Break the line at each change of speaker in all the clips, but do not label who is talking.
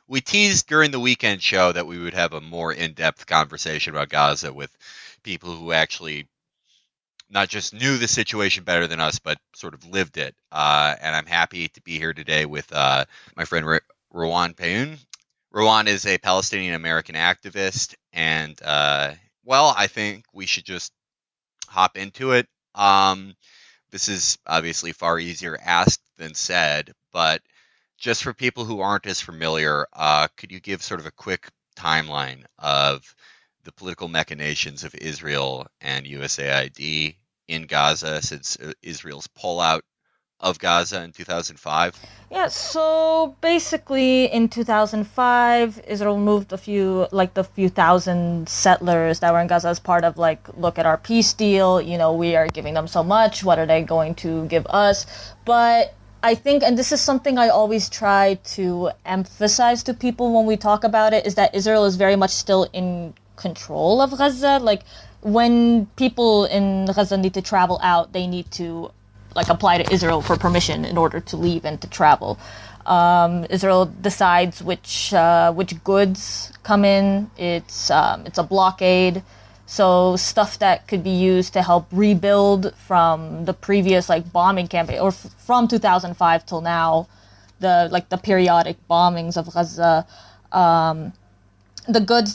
we teased during the weekend show that we would have a more in-depth conversation about Gaza with people who actually not just knew the situation better than us, but sort of lived it. And I'm happy to be here today with my friend Rowan Payoun. Rowan is a Palestinian American activist, and well, I think we should just hop into it. This is obviously far easier asked than said, but just for people who aren't as familiar, could you give sort of a quick timeline of the political machinations of Israel and USAID in Gaza since Israel's pullout of Gaza in 2005?
Yeah, so basically in 2005, Israel moved the few thousand settlers that were in Gaza as part of look at our peace deal. We are giving them so much. What are they going to give us? But I think, and this is something I always try to emphasize to people when we talk about it, is that Israel is very much still in control of Gaza. Like, when people in Gaza need to travel out, they need to apply to Israel for permission in order to leave and to travel. Israel decides which goods come in. It's a blockade, so stuff that could be used to help rebuild from the previous bombing campaign, or from 2005 till now, the periodic bombings of Gaza. The goods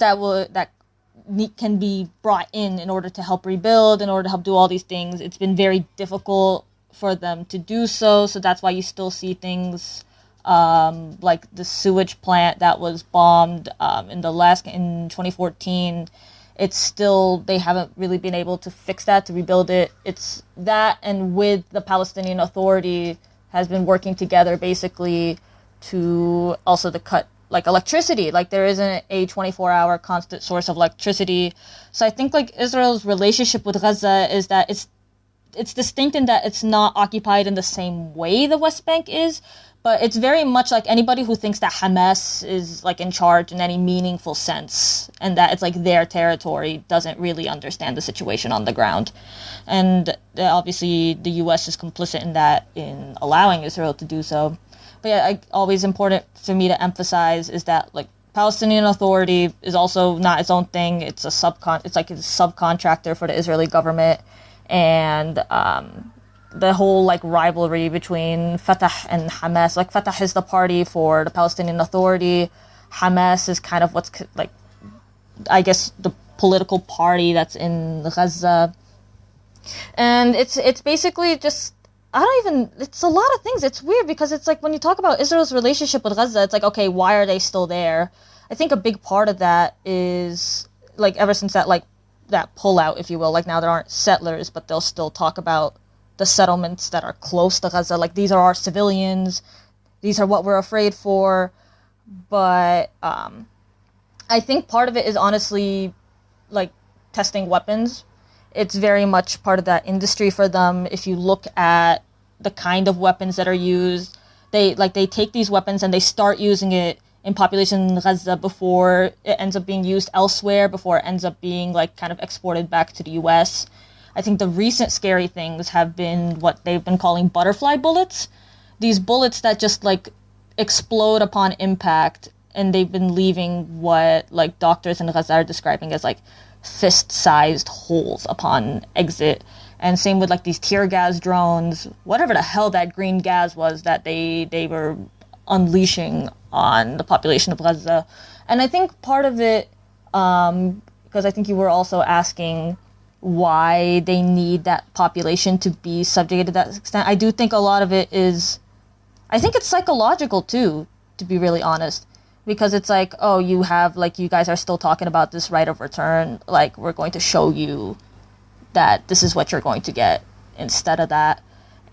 can be brought in order to help rebuild, in order to help do all these things. It's been very difficult for them to do so. So that's why you still see things like the sewage plant that was bombed in 2014. It's still, they haven't really been able to fix that, to rebuild it. It's that, and with the Palestinian Authority has been working together basically to also to cut electricity. There isn't a 24-hour constant source of electricity. So I think Israel's relationship with Gaza is that it's distinct in that it's not occupied in the same way the West Bank is, but it's very much like anybody who thinks that Hamas is in charge in any meaningful sense and that it's their territory doesn't really understand the situation on the ground. And obviously the US is complicit in that, in allowing Israel to do so. But yeah, always important for me to emphasize is that Palestinian Authority is also not its own thing. It's a subcontractor for the Israeli government. And the whole rivalry between Fatah and Hamas. Fatah is the party for the Palestinian Authority. Hamas is kind of what's I guess the political party that's in Gaza. And it's basically just, it's a lot of things. It's weird because it's when you talk about Israel's relationship with Gaza, it's okay, why are they still there? I think a big part of that is ever since that pullout, if you will. Now there aren't settlers, but they'll still talk about the settlements that are close to Gaza. These are our civilians. These are what we're afraid for. But I think part of it is honestly testing weapons. It's very much part of that industry for them. If you look at the kind of weapons that are used, they take these weapons and they start using it in population in Gaza before it ends up being used elsewhere, before it ends up being kind of exported back to the US. I think the recent scary things have been what they've been calling butterfly bullets. These bullets that just explode upon impact, and they've been leaving what doctors in Gaza are describing as fist-sized holes upon exit. And same with these tear gas drones, whatever the hell that green gas was that they were unleashing on the population of Gaza. And I think part of it, because I think you were also asking why they need that population to be subjugated to that extent, I do think a lot of it is, I think it's psychological too, to be really honest. Because it's oh, you have, you guys are still talking about this right of return, we're going to show you that this is what you're going to get instead of that.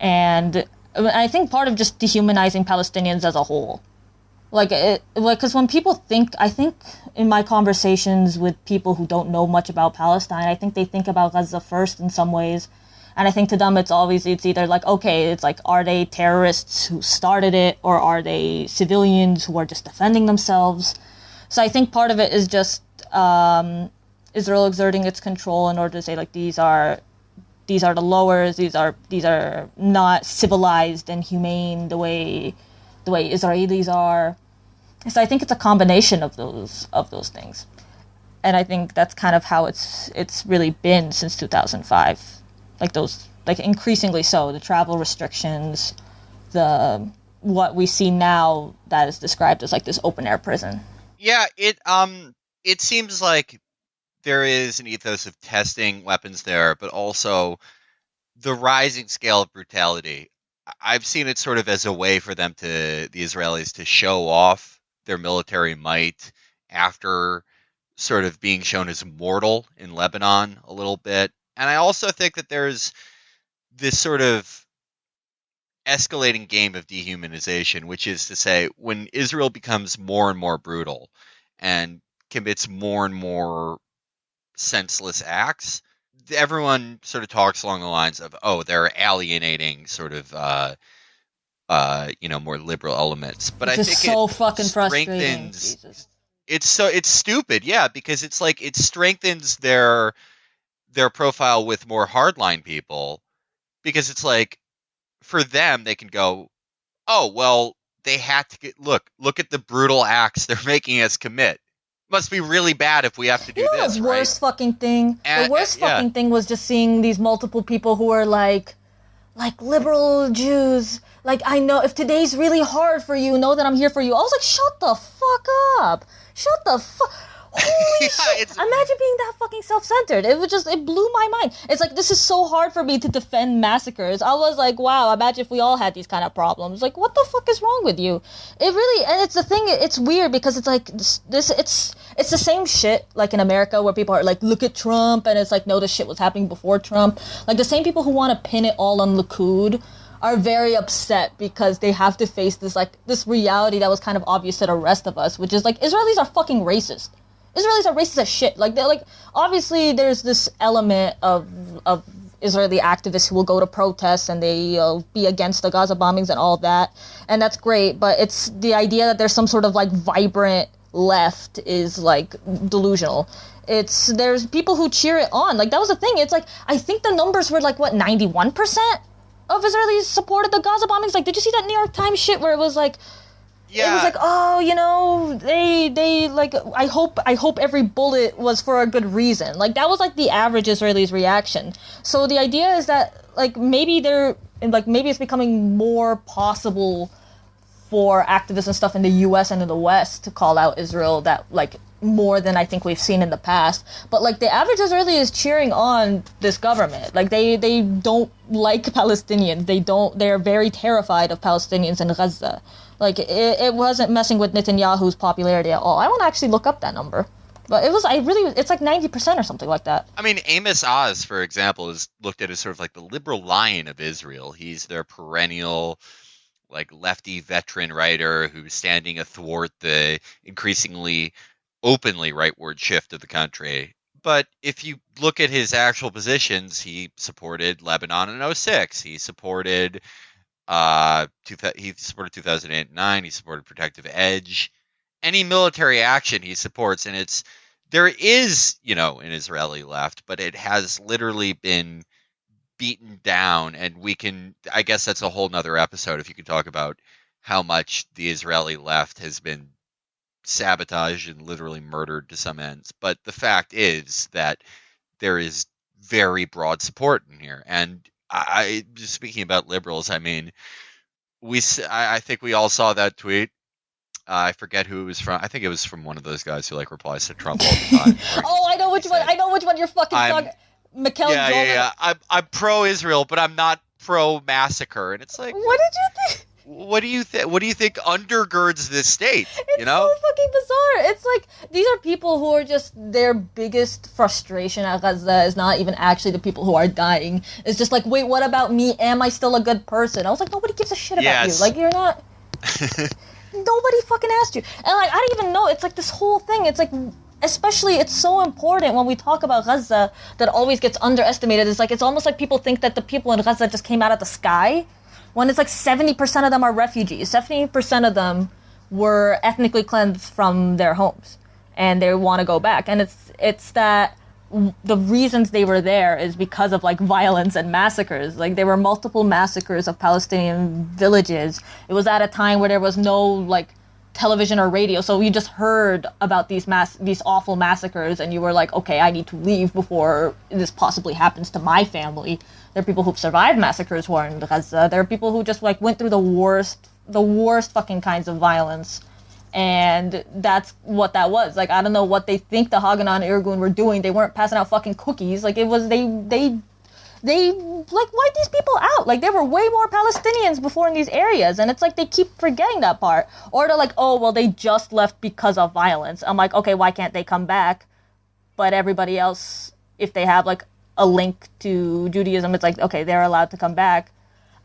And I think part of just dehumanizing Palestinians as a whole. Because when people think, I think in my conversations with people who don't know much about Palestine, I think they think about Gaza first in some ways. And I think to them it's either okay, it's are they terrorists who started it, or are they civilians who are just defending themselves? So I think part of it is just Israel exerting its control in order to say these are the lowers, these are not civilized and humane the way Israelis are. So I think it's a combination of those things, and I think that's kind of how it's really been since 2005, like increasingly so, the travel restrictions, the what we see now that is described as like this open air prison.
Yeah, it seems like there is an ethos of testing weapons there, but also the rising scale of brutality. I've seen it sort of as a way for the Israelis to show off their military might after sort of being shown as mortal in Lebanon a little bit. And I also think that there's this sort of escalating game of dehumanization, which is to say, when Israel becomes more and more brutal and commits more and more senseless acts, everyone sort of talks along the lines of, oh, they're alienating sort of more liberal elements. But
Which
I
is
think
so
it
fucking frustrating.
strengthens.
Jesus.
It's stupid, yeah, because it's like it strengthens their profile with more hardline people, because it's like, for them they can go, oh well, they had to look at the brutal acts they're making us commit. Must be really bad if we have to
You
do
know
this,
the
right?
worst fucking thing? The worst
Yeah.
fucking thing was just seeing these multiple people who are like liberal Jews. Like, I know if today's really hard for you, know that I'm here for you. I was like, shut the fuck up. Shut the fuck. Holy shit. Imagine being that fucking self-centered. It blew my mind. It's like, this is so hard for me to defend massacres. I was like, wow, imagine if we all had these kind of problems. Like, what the fuck is wrong with you? It really, and it's the thing, it's weird because it's like, it's the same shit like in America where people are like, look at Trump, and it's like, no, this shit was happening before Trump. Like, the same people who want to pin it all on Likud are very upset because they have to face this reality that was kind of obvious to the rest of us, which is like, Israelis are fucking racist. Israelis are racist as shit. Like, they're like, obviously there's this element of Israeli activists who will go to protests and they'll be against the Gaza bombings and all that, and that's great, but it's the idea that there's some sort of like vibrant left is like delusional. There's people who cheer it on. Like, that was the thing. It's like, I think the numbers were like, what, 91% of Israelis supported the Gaza bombings? Like, did you see that New York Times shit where it was like,
yeah,
it was like, oh, they like, I hope every bullet was for a good reason. Like, that was like the average Israeli's reaction. So the idea is that like maybe it's becoming more possible for activists and stuff in the U.S. and in the West to call out Israel, that like more than I think we've seen in the past. But like, the average Israeli is cheering on this government. Like, they don't like Palestinians. They're very terrified of Palestinians in Gaza. Like, it wasn't messing with Netanyahu's popularity at all. I want to actually look up that number. But it's like 90% or something like that.
I mean, Amos Oz, for example, is looked at as sort of like the liberal lion of Israel. He's their perennial, like, lefty veteran writer who's standing athwart the increasingly openly rightward shift of the country. But if you look at his actual positions, he supported Lebanon in 2006. He supported 2008-9. He supported Protective Edge. Any military action he supports, and there is, an Israeli left, but it has literally been beaten down, and I guess that's a whole nother episode if you could talk about how much the Israeli left has been sabotaged and literally murdered to some ends. But the fact is that there is very broad support in here. And I just speaking about liberals, I mean, I think we all saw that tweet. I forget who it was from. I think it was from one of those guys who like replies to Trump all the time.
Oh, I know which one. I know which one you're fucking talking. Mikhail Golan.
Yeah. I'm pro-Israel, but I'm not pro-massacre. And it's like,
what did you think?
What do you think? What do you think undergirds this state?
It's so fucking bizarre. It's like, these are people who are just, their biggest frustration at Gaza is not even actually the people who are dying. It's just like, wait, what about me? Am I still a good person? I was like, nobody gives a shit about you. Like, you're not. Nobody fucking asked you. And like, I don't even know. It's like this whole thing. It's like, especially, it's so important when we talk about Gaza that always gets underestimated. It's like, it's almost like people think that the people in Gaza just came out of the sky, when it's like 70% of them are refugees. 70% of them were ethnically cleansed from their homes, and they want to go back. And it's that the reasons they were there is because of like violence and massacres. Like, there were multiple massacres of Palestinian villages. It was at a time where there was no like television or radio, so you just heard about these awful massacres, and you were like, okay, I need to leave before this possibly happens to my family. There are people who've survived massacres who are in Gaza. There are people who just like went through the worst fucking kinds of violence, and that's what that was. Like, I don't know what they think the Haganah and Irgun were doing. They weren't passing out fucking cookies. Like, it was they like wiped these people out. Like, there were way more Palestinians before in these areas, and it's like they keep forgetting that part. Or they're like, oh well, they just left because of violence. I'm like, okay, why can't they come back? But everybody else, if they have like a link to Judaism, it's like, okay, they're allowed to come back.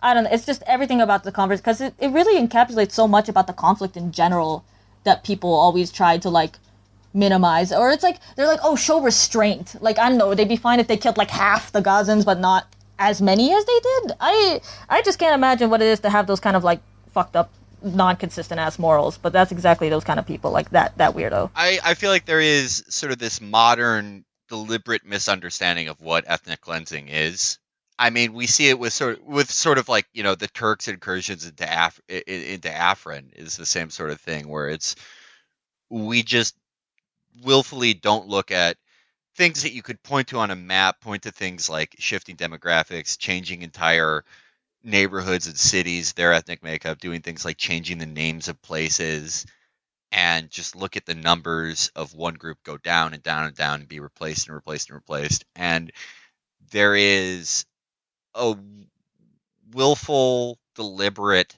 I don't know. It's just everything about the conversation, because it really encapsulates so much about the conflict in general that people always try to like minimize. Or it's like they're like, oh, show restraint. Like, I don't know, they'd be fine if they killed like half the Gazans but not as many as they did. I just can't imagine what it is to have those kind of like fucked up, non-consistent ass morals. But that's exactly those kind of people, like that weirdo.
I feel like there is sort of this modern deliberate misunderstanding of what ethnic cleansing is. I mean, we see it with sort of like, you know, the Turks' incursions into Afrin is the same sort of thing, where it's, we just willfully don't look at things that you could point to on a map, point to things like shifting demographics, changing entire neighborhoods and cities, their ethnic makeup, doing things like changing the names of places, and just look at the numbers of one group go down and down and down and be replaced and replaced and replaced. And there is a willful, deliberate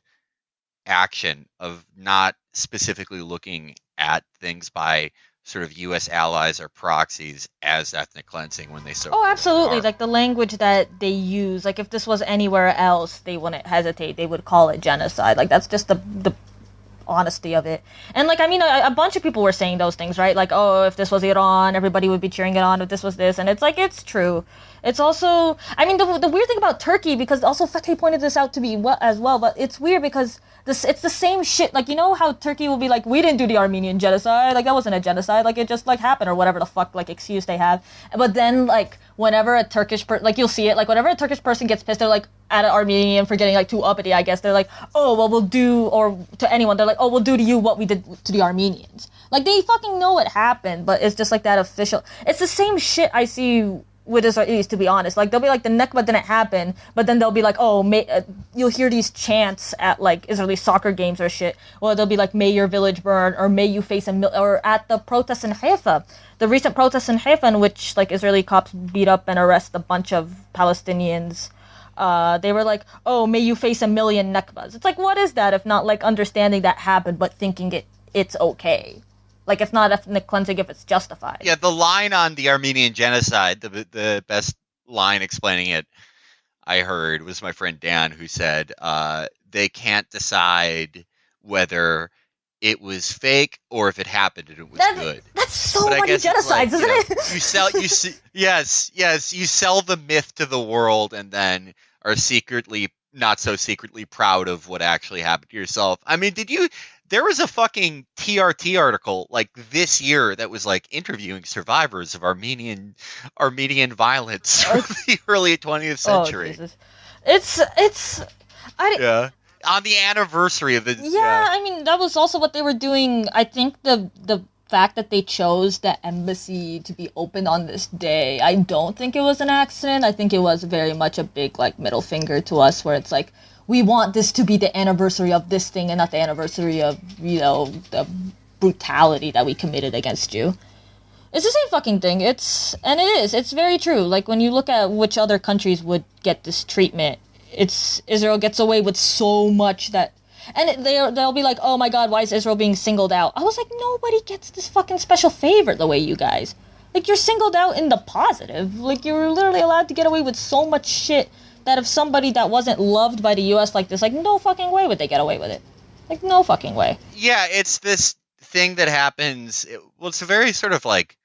action of not specifically looking at things by sort of U.S. allies or proxies as ethnic cleansing when they so.
Oh, absolutely. Like the language that they use. Like, if this was anywhere else, they wouldn't hesitate. They would call it genocide. Like, that's just the honesty of it. And like, I mean, a bunch of people were saying those things, right? Like, oh, if this was Iran, everybody would be cheering it on. If this was this, and it's like, it's true. It's also, I mean, the weird thing about Turkey, because also Fatih pointed this out to me as well, but it's weird because it's the same shit. Like, you know how Turkey will be like, we didn't do the Armenian genocide. Like, that wasn't a genocide. Like, it just like happened, or whatever the fuck like excuse they have. But then like, whenever a Turkish like, you'll see it, like whenever a Turkish person gets pissed, they're like at an Armenian for getting like too uppity, I guess. They're like, oh well, we'll do, or to anyone, they're like, oh, we'll do to you what we did to the Armenians. Like, they fucking know what happened, but it's just like that official. It's the same shit I see with Israelis, to be honest. Like, they'll be like, the Nakba didn't happen, but then they'll be like, oh, you'll hear these chants at like Israeli soccer games or shit, or they'll be like, may your village burn, or may you face or at the protests in Haifa, the recent protests in Haifa, in which like Israeli cops beat up and arrest a bunch of Palestinians. They were like, oh, may you face 1 million Nakbas. It's like, what is that if not like understanding that happened but thinking it's okay? Like, it's not ethnic cleansing if it's justified.
Yeah, the line on the Armenian Genocide, the best line explaining it I heard was my friend Dan, who said they can't decide whether it was fake or if it happened and it was good.
That's so many genocides, like, isn't it?
You sell the myth to the world and then are secretly, not so secretly, proud of what actually happened to yourself. I mean, there was a fucking TRT article like this year that was like interviewing survivors of Armenian violence from the early 20th century.
Oh, Jesus.
Yeah. On the anniversary of the...
Yeah, I mean, that was also what they were doing. I think the fact that they chose the embassy to be open on this day, I don't think it was an accident. I think it was very much a big, like, middle finger to us, where it's like, we want this to be the anniversary of this thing and not the anniversary of, you know, the brutality that we committed against you. It's the same fucking thing. It's very true. Like, when you look at which other countries would get this treatment, Israel gets away with so much that, and they'll be like, oh my god, why is Israel being singled out? I was like, nobody gets this fucking special favor the way you guys. Like, you're singled out in the positive. Like, you're literally allowed to get away with so much shit that if somebody that wasn't loved by the U.S. like this, like, no fucking way would they get away with it. Like, no fucking way.
Yeah, it's this thing that happens. It's a very sort of like,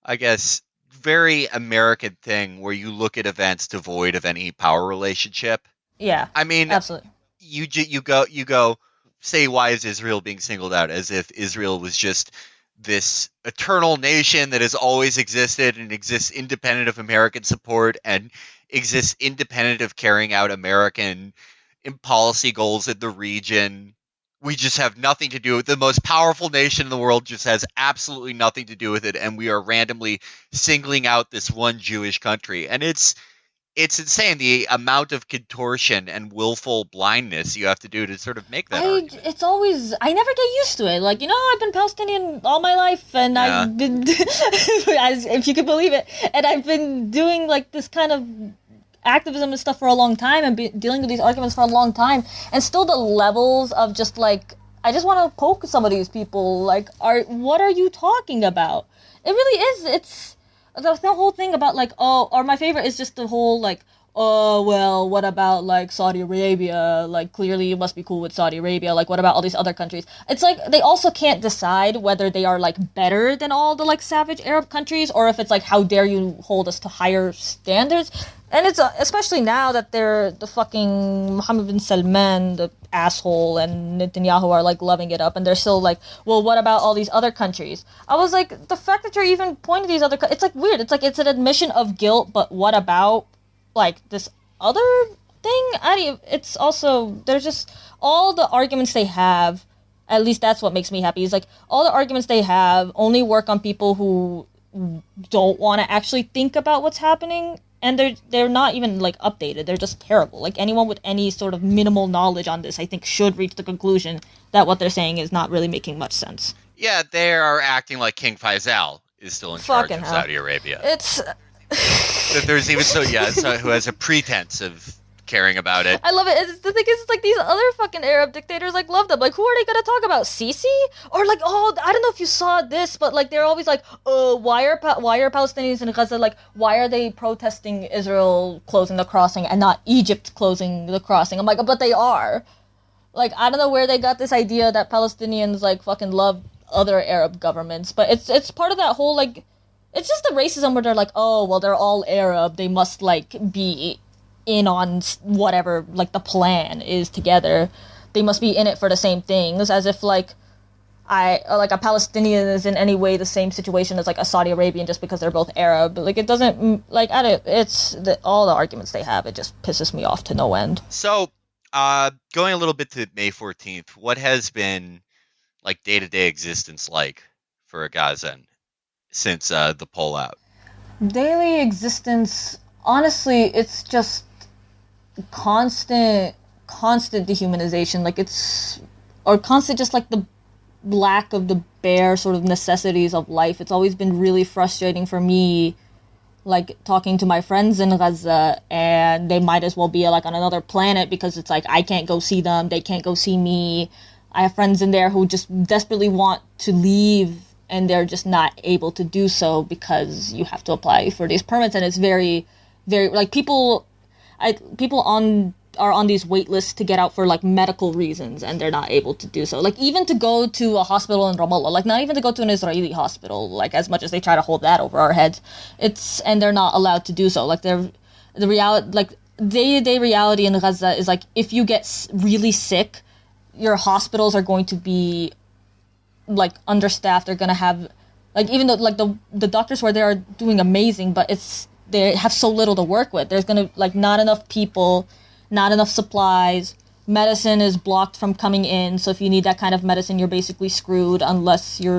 I guess, very American thing where you look at events devoid of any power relationship.
Yeah,
I mean,
absolutely.
You go say, why is Israel being singled out, as if Israel was just this eternal nation that has always existed and exists independent of American support and exists independent of carrying out American policy goals in the region. we just have nothing to do with it. The most powerful nation in the world just has absolutely nothing to do with it, and we are randomly singling out this one Jewish country. And it's insane the amount of contortion and willful blindness you have to do to sort of make that argument.
I never get used to it. Like, I've been Palestinian all my life, and
Yeah.
I've been, as if you could believe it, and I've been doing like this kind of activism and stuff for a long time, and dealing with these arguments for a long time, and still the levels of just like, I just want to poke some of these people. Like, what are you talking about? It really is. It's the whole thing about like, oh, or my favorite is just the whole like, oh, well, what about like Saudi Arabia? Like, clearly you must be cool with Saudi Arabia. Like, what about all these other countries? It's like they also can't decide whether they are like better than all the like savage Arab countries, or if it's like, how dare you hold us to higher standards? And it's especially now that they're the fucking Mohammed bin Salman, the asshole, and Netanyahu are like loving it up, and they're still like, well, what about all these other countries? I was like, the fact that you're even pointing to these other, it's like weird. It's like it's an admission of guilt, but what about like this other thing? It's also, there's just all the arguments they have. At least that's what makes me happy. Is like all the arguments they have only work on people who don't want to actually think about what's happening. And they're not even like updated. They're just terrible. Like anyone with any sort of minimal knowledge on this, I think, should reach the conclusion that what they're saying is not really making much sense.
Yeah, they are acting like King Faisal is still in charge
Fucking
of
hell.
Saudi Arabia.
It's
That there's even so who has a pretense of caring about it.
I love it. The thing is, it's like these other fucking Arab dictators like love them. Like, who are they gonna talk about? Sisi? Or like, oh, I don't know if you saw this, but like they're always like, why are Palestinians in Gaza, like, why are they protesting Israel closing the crossing and not Egypt closing the crossing? I'm like, but they are. Like, I don't know where they got this idea that Palestinians like fucking love other Arab governments, but it's part of that whole like, it's just the racism where they're like, oh, well, they're all Arab, they must like be in on whatever like the plan is together. They must be in it for the same things, as if like a Palestinian is in any way the same situation as like a Saudi Arabian just because they're both Arab. Like, it doesn't, like, all the arguments they have, it just pisses me off to no end.
So, going a little bit to May 14th, what has been like day-to-day existence like for a Gazan since the pullout?
Daily existence, honestly, it's just constant dehumanization. Like, constant just like the lack of the bare sort of necessities of life. It's always been really frustrating for me, like, talking to my friends in Gaza, and they might as well be like on another planet, because it's like I can't go see them, they can't go see me. I have friends in there who just desperately want to leave, and they're just not able to do so because you have to apply for these permits, and it's very, very, like, people are on these wait lists to get out for like medical reasons, and they're not able to do so. Like, even to go to a hospital in Ramallah, like not even to go to an Israeli hospital, like as much as they try to hold that over our heads, and they're not allowed to do so. Like, the reality, like day-to-day reality in Gaza is like, if you get really sick, your hospitals are going to be like understaffed. They're gonna have, like, even though like the doctors who are there are doing amazing, but they have so little to work with. There's gonna like not enough people, not enough supplies. Medicine is blocked from coming in, so if you need that kind of medicine, you're basically screwed unless you're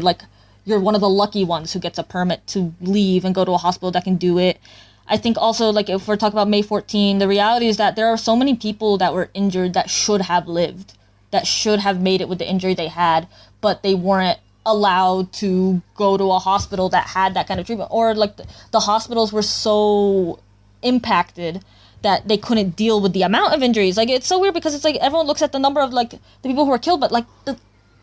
one of the lucky ones who gets a permit to leave and go to a hospital that can do it. I think also, like, if we're talking about May 14, the reality is that there are so many people that were injured that should have lived, that should have made it with the injury they had, but they weren't allowed to go to a hospital that had that kind of treatment, or like the hospitals were so impacted that they couldn't deal with the amount of injuries. Like, it's so weird because it's like everyone looks at the number of like the people who were killed, but like the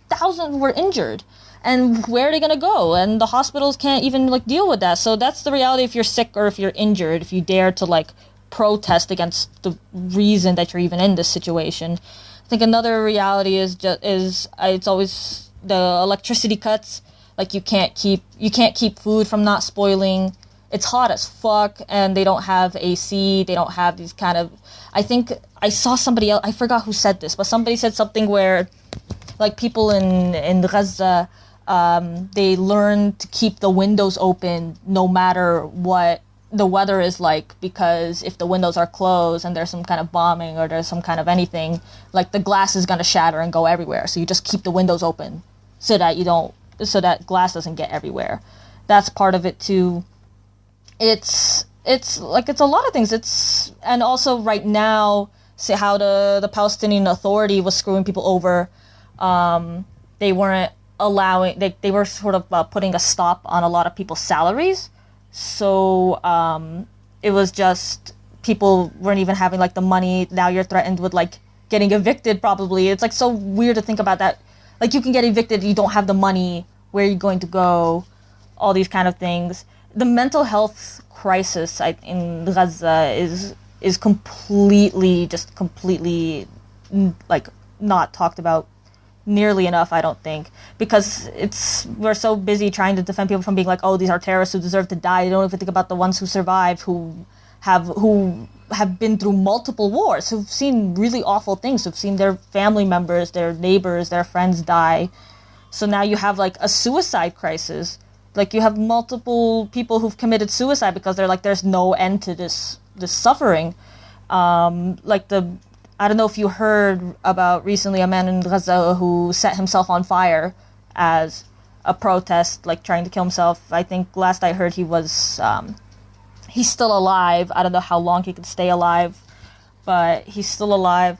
thousands who were injured, and where are they gonna go? And the hospitals can't even like deal with that. So that's the reality. If you're sick or if you're injured, if you dare to like protest against the reason that you're even in this situation. I think another reality is it's always the electricity cuts. Like, you can't keep food from not spoiling. It's hot as fuck, and they don't have AC. They don't have these kind of. I think I saw somebody else. I forgot who said this, but somebody said something where, like, people in Gaza, they learn to keep the windows open no matter what the weather is like, because if the windows are closed and there's some kind of bombing or there's some kind of anything, like the glass is going to shatter and go everywhere. So you just keep the windows open so that so that glass doesn't get everywhere. That's part of it too. It's like, it's a lot of things. And also right now, see how the Palestinian Authority was screwing people over. They weren't allowing, they were sort of putting a stop on a lot of people's salaries. So it was just, people weren't even having like the money. Now you're threatened with like getting evicted probably. It's like so weird to think about that. Like you can get evicted, you don't have the money, where are you going to go? All these kind of things. The mental health crisis in Gaza is completely like not talked about nearly enough, I don't think, because we're so busy trying to defend people from being like, oh, these are terrorists who deserve to die. You don't even think about the ones who survive, who have been through multiple wars, who've seen really awful things, who've seen their family members, their neighbors, their friends die. So now you have like a suicide crisis. Like you have multiple people who've committed suicide because they're like, there's no end to this suffering. I don't know if you heard about recently a man in Gaza who set himself on fire as a protest, like trying to kill himself. I think last I heard he's still alive. I don't know how long he could stay alive, but he's still alive.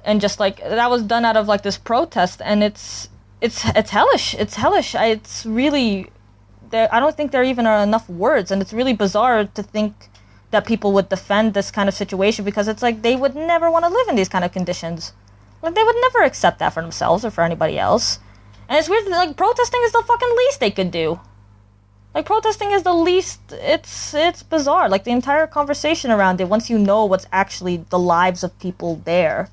And just like, that was done out of like this protest, and it's hellish. It's hellish. It's really, I don't think there even are enough words, and it's really bizarre to think that people would defend this kind of situation, because it's like they would never want to live in these kind of conditions. Like they would never accept that for themselves or for anybody else. And it's weird, like protesting is the fucking least they could do. Like protesting is the least, it's bizarre. Like the entire conversation around it, once you know what's actually the lives of people there,